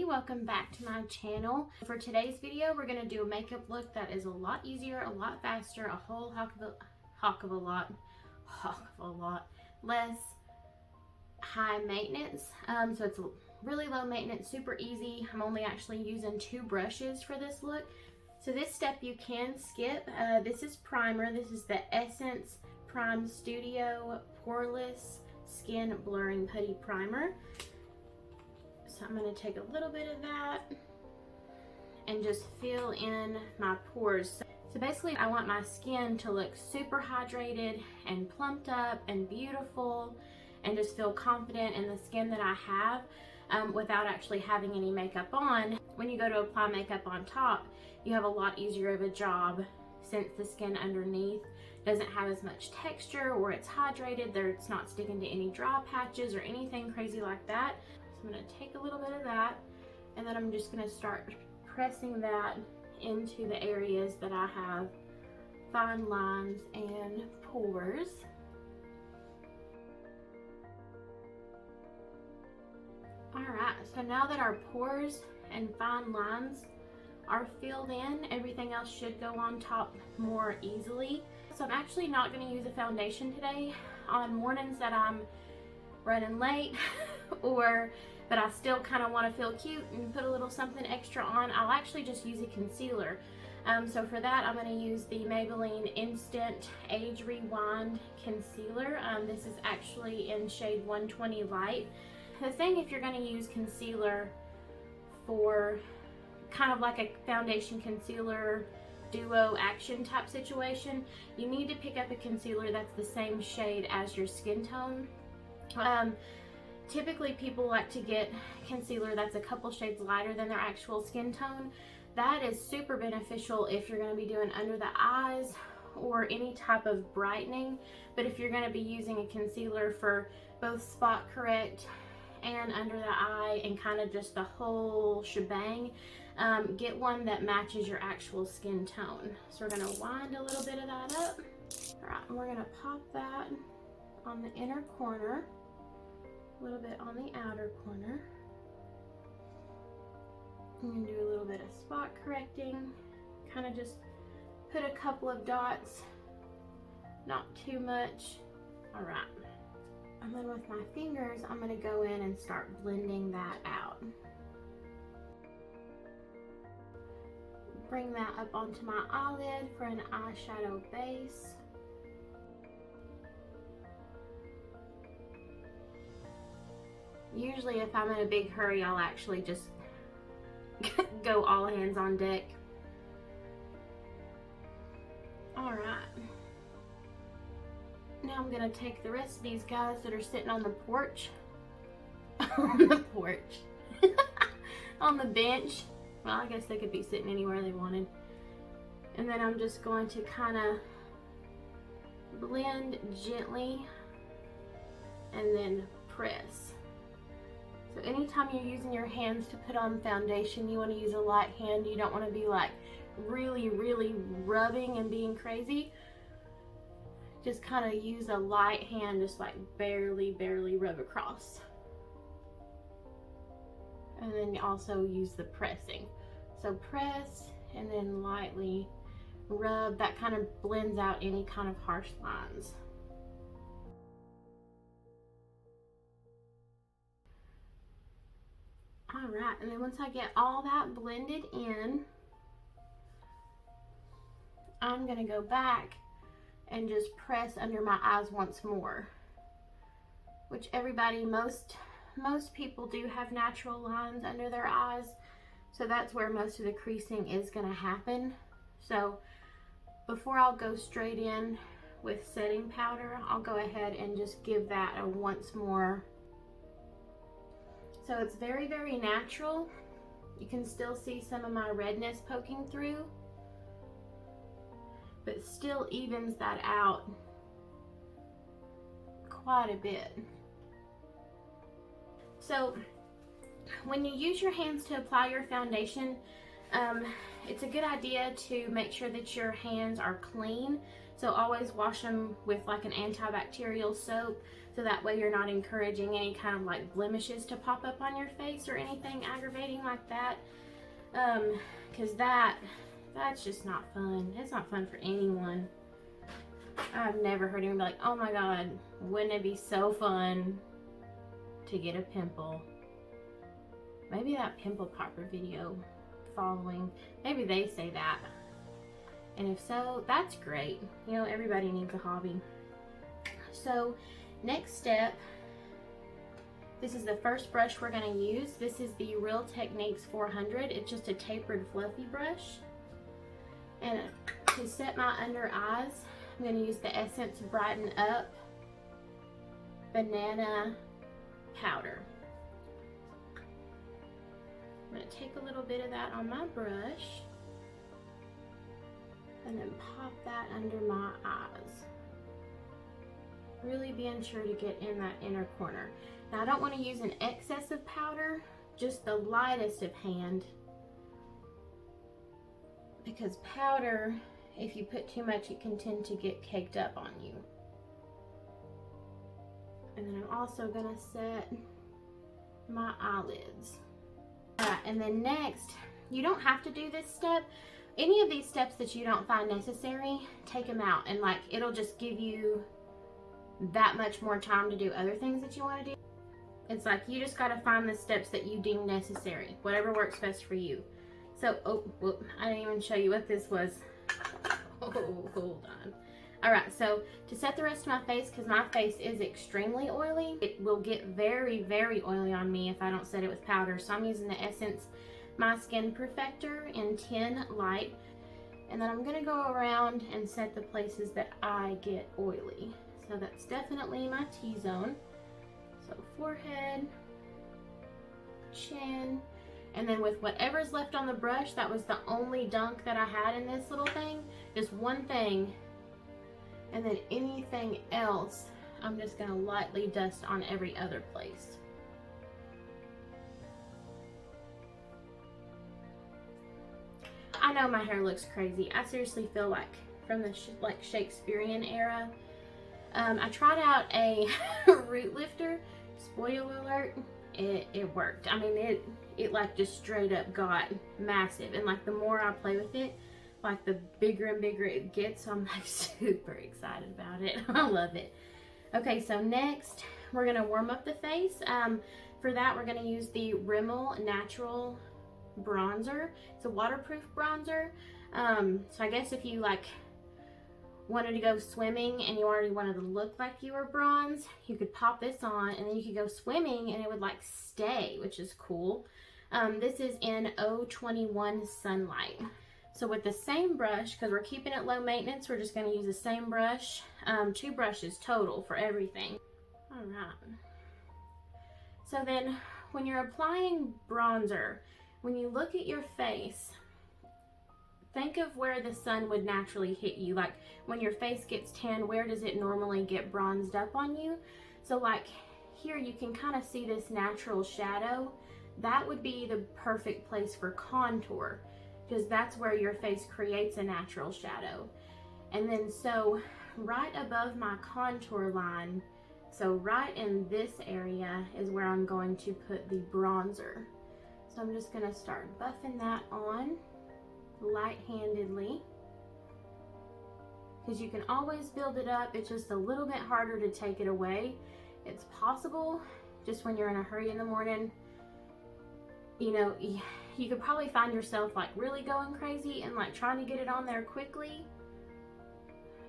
Welcome back to my channel. For today's video, we're going to do a makeup look that is a lot easier, a lot faster, a whole heck of a lot less high maintenance. So it's really low maintenance, super easy. I'm only actually using 2 brushes for this look. So this step you can skip. This is primer. This is the Essence Prime Studio Poreless Skin Blurring Putty Primer. So I'm going to take a little bit of that and just fill in my pores. So basically I want my skin to look super hydrated and plumped up and beautiful and just feel confident in the skin that I have without actually having any makeup on. When you go to apply makeup on top, you have a lot easier of a job since the skin underneath doesn't have as much texture, or it's hydrated, it's not sticking to any dry patches or anything crazy like that. I'm going to take a little bit of that, and then I'm just going to start pressing that into the areas that I have fine lines and pores. Alright, so now that our pores and fine lines are filled in, everything else should go on top more easily. So I'm actually not going to use a foundation today. On mornings that I'm running late but I still kind of want to feel cute and put a little something extra on, I'll actually just use a concealer. So for that, I'm going to use the Maybelline Instant Age Rewind Concealer. This is actually in shade 120 Light. The thing, if you're going to use concealer for kind of like a foundation concealer duo action type situation, you need to pick up a concealer that's the same shade as your skin tone. Typically people like to get concealer that's a couple shades lighter than their actual skin tone. That is super beneficial if you're going to be doing under the eyes or any type of brightening. But if you're going to be using a concealer for both spot correct and under the eye and kind of just the whole shebang, get one that matches your actual skin tone. So we're going to wind a little bit of that up. Alright, and we're going to pop that on the inner corner, a little bit on the outer corner. I'm going to do a little bit of spot correcting, kind of just put a couple of dots, not too much. Alright, and then with my fingers I'm going to go in and start blending that out. Bring that up onto my eyelid for an eyeshadow base. Usually if I'm in a big hurry, I'll actually just go all hands on deck. Alright. Now I'm going to take the rest of these guys that are sitting on the porch. On the porch. On the bench. Well, I guess they could be sitting anywhere they wanted. And then I'm just going to kind of blend gently and then press. So anytime you're using your hands to put on foundation, you want to use a light hand. You don't want to be like really rubbing and being crazy. Just kind of use a light hand, just like barely rub across. And then also use the pressing. So press and then lightly rub. That kind of blends out any kind of harsh lines. Alright, and then once I get all that blended in, I'm going to go back and just press under my eyes once more. Which most people do have natural lines under their eyes, so that's where most of the creasing is going to happen. So before I'll go straight in with setting powder, I'll go ahead and just give that a once more. So it's very natural. You can still see some of my redness poking through, but still evens that out quite a bit. So when you use your hands to apply your foundation, it's a good idea to make sure that your hands are clean. So always wash them with like an antibacterial soap, so that way you're not encouraging any kind of like blemishes to pop up on your face or anything aggravating like that. Because that's just not fun. It's not fun for anyone. I've never heard anyone be like, oh my god, wouldn't it be so fun to get a pimple? Maybe that pimple popper video following, maybe they say that. And if so, that's great. You know, everybody needs a hobby. So next step, this is the first brush we're going to use. This is the Real Techniques 400. It's just a tapered fluffy brush. And to set my under eyes, I'm going to use the Essence Brighten Up Banana Powder. I'm going to take a little bit of that on my brush and then pop that under my eyes. Really being sure to get in that inner corner. Now I don't want to use an excess of powder, just the lightest of hand, because powder, if you put too much, it can tend to get caked up on you. And then I'm also going to set my eyelids. Alright, and then next, you don't have to do this step. Any of these steps that you don't find necessary, take them out, and like it'll just give you that much more time to do other things that you want to do. It's like you just got to find the steps that you deem necessary, whatever works best for you. So, oh, whoop, I didn't even show you what this was. Oh, hold on. Alright, so to set the rest of my face, because my face is extremely oily, it will get very, very oily on me if I don't set it with powder. So I'm using the Essence My Skin Perfector in 10 Light. And then I'm going to go around and set the places that I get oily. So that's definitely my T-zone. So forehead, chin, and then with whatever's left on the brush, that was the only dunk that I had in this little thing. Just one thing. And then anything else, I'm just going to lightly dust on every other place. I know my hair looks crazy. I seriously feel like from the Shakespearean era. I tried out a root lifter. Spoiler alert, it worked. I mean, it like just straight up got massive. And like the more I play with it, like the bigger and bigger it gets. So I'm like super excited about it. I love it. Okay, so next we're gonna warm up the face. For that, we're gonna use the Rimmel Natural Bronzer. It's a waterproof bronzer. So I guess if you like wanted to go swimming and you already wanted to look like you were bronze, you could pop this on and then you could go swimming and it would like stay, which is cool. This is in 021 Sunlight. So with the same brush, because we're keeping it low maintenance, we're just going to use the same brush. 2 brushes total for everything. All right. So then when you're applying bronzer, when you look at your face, think of where the sun would naturally hit you. Like when your face gets tan, where does it normally get bronzed up on you? So like here you can kind of see this natural shadow. That would be the perfect place for contour, because that's where your face creates a natural shadow. And then so right above my contour line, so right in this area is where I'm going to put the bronzer. So I'm just going to start buffing that on light-handedly, because you can always build it up. It's just a little bit harder to take it away. It's possible, just when you're in a hurry in the morning, you know, you could probably find yourself like really going crazy and like trying to get it on there quickly.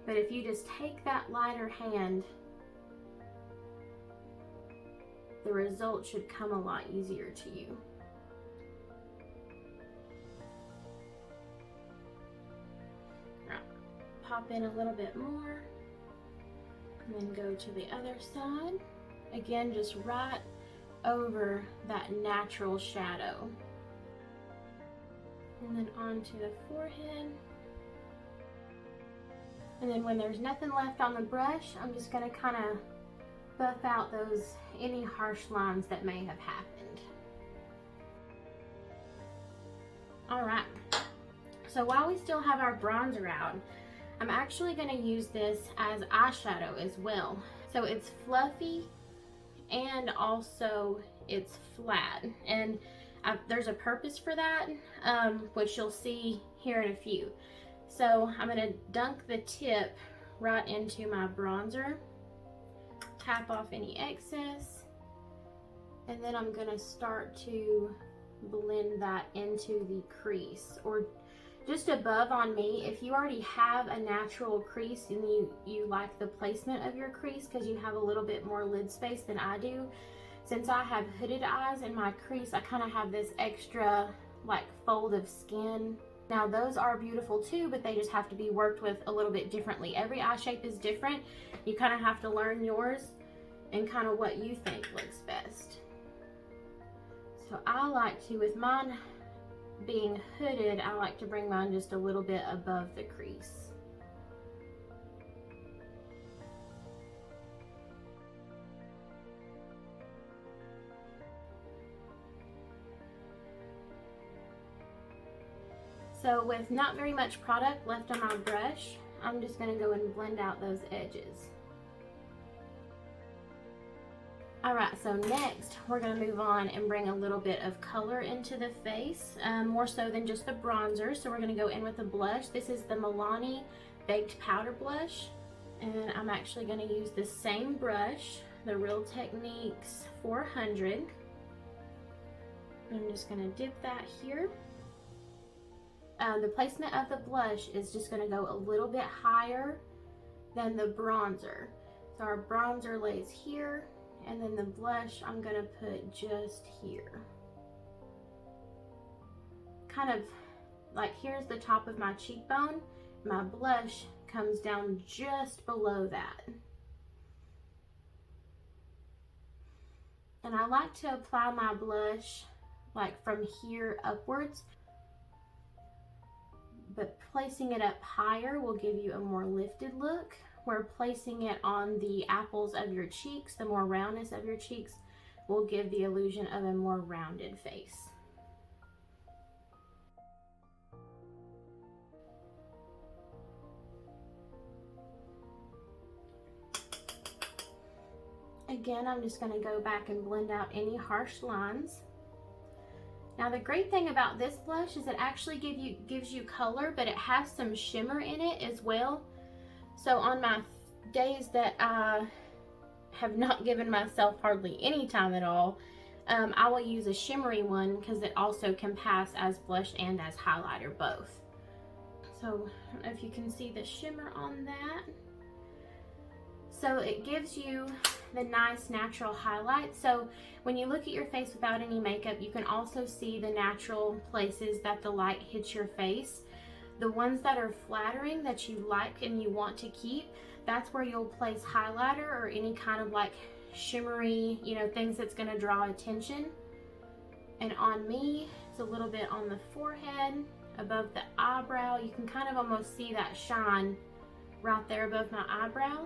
But if you just take that lighter hand, the result should come a lot easier to you. Pop in a little bit more and then go to the other side. Again, just right over that natural shadow. And then onto the forehead. And then when there's nothing left on the brush, I'm just going to kind of buff out any harsh lines that may have happened. Alright, so while we still have our bronzer out, I'm actually going to use this as eyeshadow as well. So it's fluffy and also it's flat, and there's a purpose for that, which you'll see here in a few. So I'm going to dunk the tip right into my bronzer, tap off any excess, and then I'm going to start to blend that into the crease, or just above on me. If you already have a natural crease and you like the placement of your crease because you have a little bit more lid space than I do, since I have hooded eyes in my crease, I kind of have this extra like fold of skin. Now those are beautiful too, but they just have to be worked with a little bit differently. Every eye shape is different. You kind of have to learn yours and kind of what you think looks best. So I like to, with mine being hooded, I like to bring mine just a little bit above the crease. So with not very much product left on my brush, I'm just going to go and blend out those edges. Alright, so next we're going to move on and bring a little bit of color into the face, more so than just the bronzer. So we're going to go in with a blush. This is the Milani Baked Powder Blush, and I'm actually going to use the same brush, the Real Techniques 400. I'm just going to dip that here. The placement of the blush is just going to go a little bit higher than the bronzer. So our bronzer lays here, and then the blush I'm going to put just here. Kind of like here's the top of my cheekbone. My blush comes down just below that. And I like to apply my blush like from here upwards, but placing it up higher will give you a more lifted look, where placing it on the apples of your cheeks, the more roundness of your cheeks, will give the illusion of a more rounded face. Again, I'm just going to go back and blend out any harsh lines. Now the great thing about this blush is it actually gives you color, but it has some shimmer in it as well. So on my days that I have not given myself hardly any time at all, I will use a shimmery one because it also can pass as blush and as highlighter both. So I don't know if you can see the shimmer on that. So it gives you the nice natural highlight. So when you look at your face without any makeup, you can also see the natural places that the light hits your face. The ones that are flattering, that you like and you want to keep, that's where you'll place highlighter or any kind of like shimmery, you know, things that's going to draw attention. And on me, it's a little bit on the forehead, above the eyebrow. You can kind of almost see that shine right there above my eyebrow,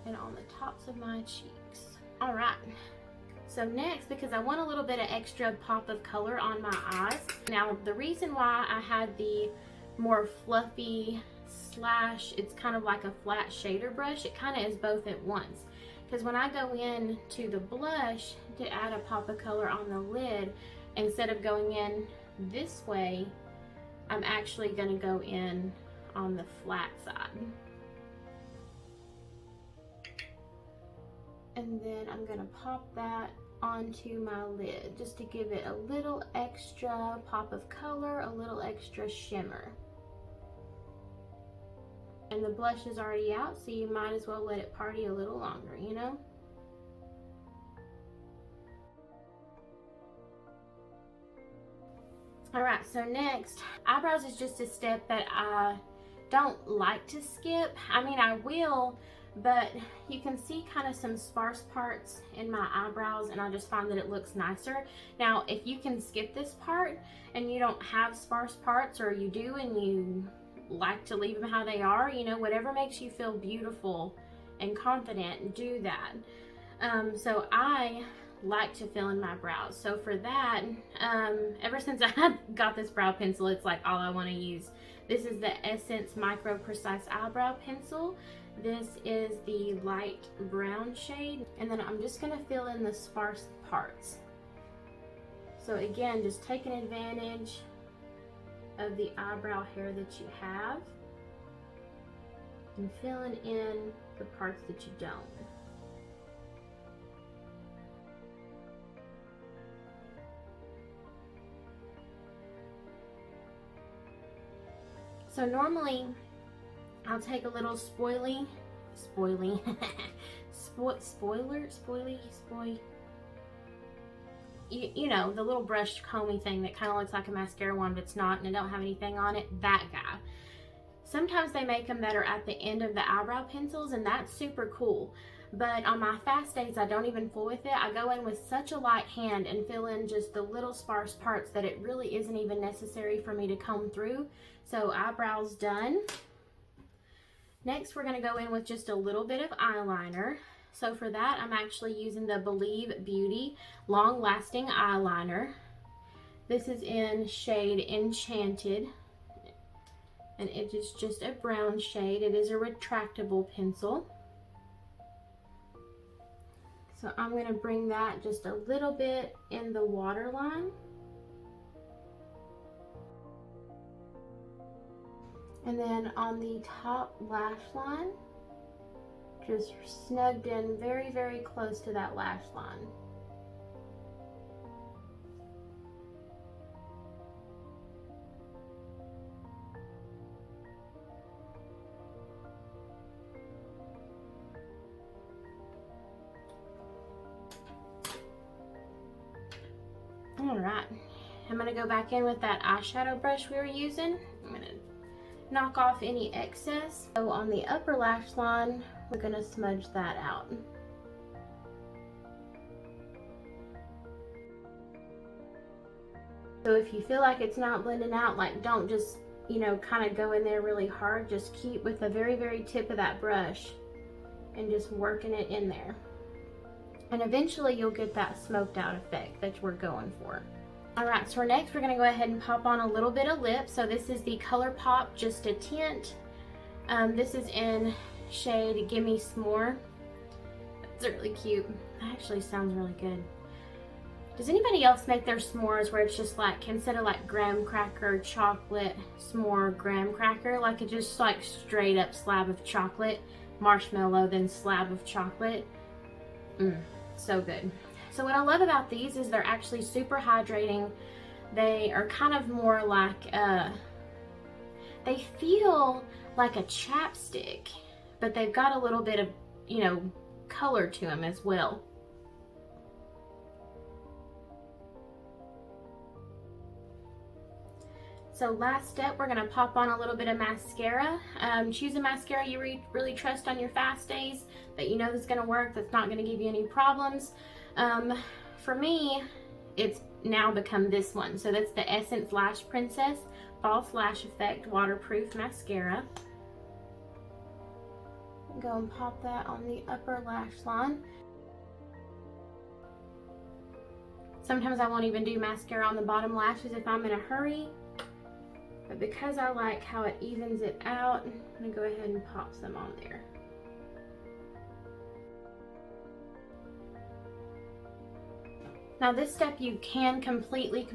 and on the tops of my cheeks. All right. So next, because I want a little bit of extra pop of color on my eyes. Now, the reason why I had the more fluffy slash, it's kind of like a flat shader brush, it kind of is both at once. Because when I go in to the blush to add a pop of color on the lid, instead of going in this way, I'm actually going to go in on the flat side. And then I'm going to pop that onto my lid just to give it a little extra pop of color, a little extra shimmer. And the blush is already out, so you might as well let it party a little longer, you know? Alright, so next, eyebrows is just a step that I don't like to skip. I mean, I will, but you can see kind of some sparse parts in my eyebrows, and I just find that it looks nicer. Now, if you can skip this part and you don't have sparse parts, or you do and you like to leave them how they are, you know, whatever makes you feel beautiful and confident, do that. So I like to fill in my brows. So for that, ever since I got this brow pencil, it's like all I want to use. This is the Essence Micro Precise Eyebrow Pencil. This is the light brown shade. And then I'm just gonna fill in the sparse parts. So again, just taking advantage of the eyebrow hair that you have and filling in the parts that you don't. So normally I'll take a little spoily, you know, the little brush comby thing that kind of looks like a mascara wand, but it's not, and it don't have anything on it, that guy. Sometimes they make them that are at the end of the eyebrow pencils, and that's super cool. But on my fast days, I don't even fool with it. I go in with such a light hand and fill in just the little sparse parts that it really isn't even necessary for me to comb through. So eyebrows done. Next, we're gonna go in with just a little bit of eyeliner. So for that, I'm actually using the Believe Beauty Long Lasting Eyeliner. This is in shade Enchanted, and it is just a brown shade. It is a retractable pencil. So I'm gonna bring that just a little bit in the waterline. And then on the top lash line, just snugged in very, very close to that lash line. All right, I'm gonna go back in with that eyeshadow brush we were using. I'm gonna knock off any excess. So on the upper lash line, we're gonna smudge that out. So if you feel like it's not blending out, like don't just, you know, kind of go in there really hard. Just keep with the very, very tip of that brush and just working it in there. And eventually you'll get that smoked out effect that we're going for. Alright, so next we're going to go ahead and pop on a little bit of lip. So this is the Colourpop Just a Tint. This is in shade Gimme S'more. It's really cute. That actually sounds really good. Does anybody else make their s'mores where it's just like, instead of like graham cracker, chocolate, s'more, graham cracker, like it just like straight up slab of chocolate, marshmallow, then slab of chocolate? So good. So what I love about these is they're actually super hydrating. They are kind of more like, they feel like a chapstick, but they've got a little bit of, you know, color to them as well. So last step, we're gonna pop on a little bit of mascara. Choose a mascara you really trust on your fast days, that you know is gonna work, that's not gonna give you any problems. For me, it's now become this one. So that's the Essence Lash Princess False Lash Effect Waterproof Mascara. Go and pop that on the upper lash line. Sometimes I won't even do mascara on the bottom lashes if I'm in a hurry. But because I like how it evens it out, I'm gonna go ahead and pop some on there. Now this step you can completely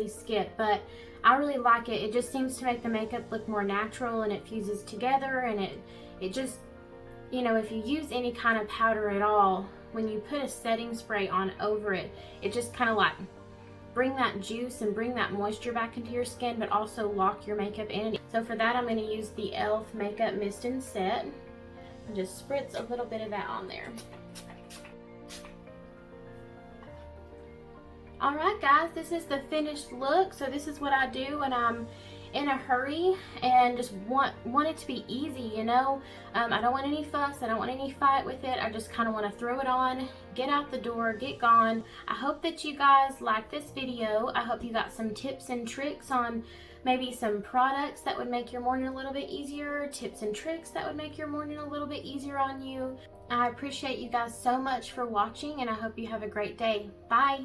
skip, but I really like it. It just seems to make the makeup look more natural, and it fuses together, and it just, you know, if you use any kind of powder at all, when you put a setting spray on over it, it just kind of like bring that juice and bring that moisture back into your skin, but also lock your makeup in. So for that, I'm going to use the e.l.f. Makeup Mist and Set and just spritz a little bit of that on there. Alright guys, this is the finished look. So this is what I do when I'm in a hurry and just want it to be easy, you know. I don't want any fuss, I don't want any fight with it. I just kind of want to throw it on, get out the door, get gone. I hope that you guys like this video. I hope you got some tips and tricks on maybe some products that would make your morning a little bit easier, tips and tricks that would make your morning a little bit easier on you. I appreciate you guys so much for watching, and I hope you have a great day. Bye!